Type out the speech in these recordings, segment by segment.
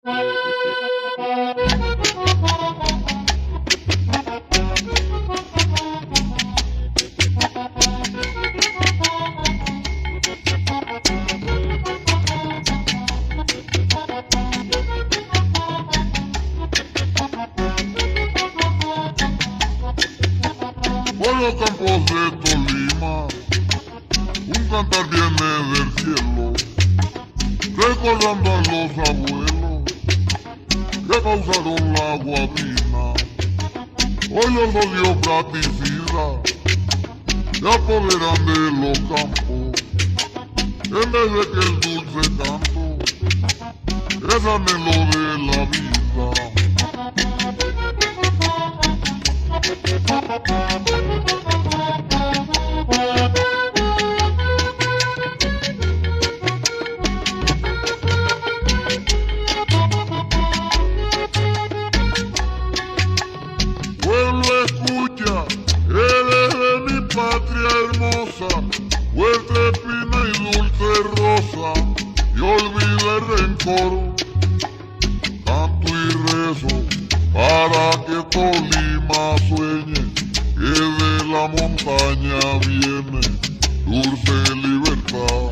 Por los campos de Tolima, un cantar viene del cielo, recordando a los abuelos que causaron la guabina. Hoy los odios praticidas se apoderan de los campos, en vez de que el dulce canto es anhelo de la vida. Pueblo, escucha, eres de mi patria hermosa, fuerte, espina y dulce rosa, y olvida el rencor. Canto y rezo para que Tolima sueñe, que de la montaña viene dulce libertad.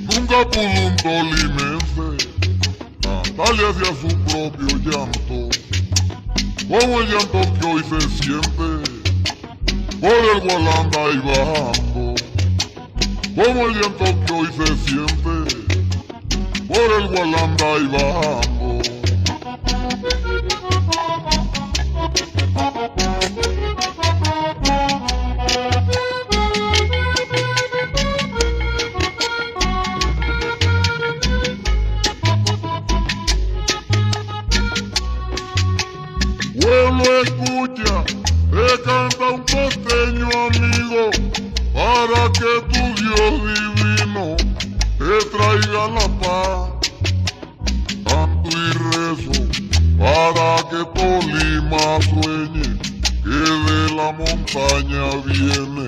Nunca pudo un tolimense cantarle hacia su propio llanto, como el llanto que hoy se siente por el Gualanda y bajando, como el llanto que hoy se siente por el Gualanda y bajando. Pueblo, escucha, te canta un costeño amigo, para que tu Dios divino te traiga la paz. Canto y rezo para que Tolima sueñe, que de la montaña viene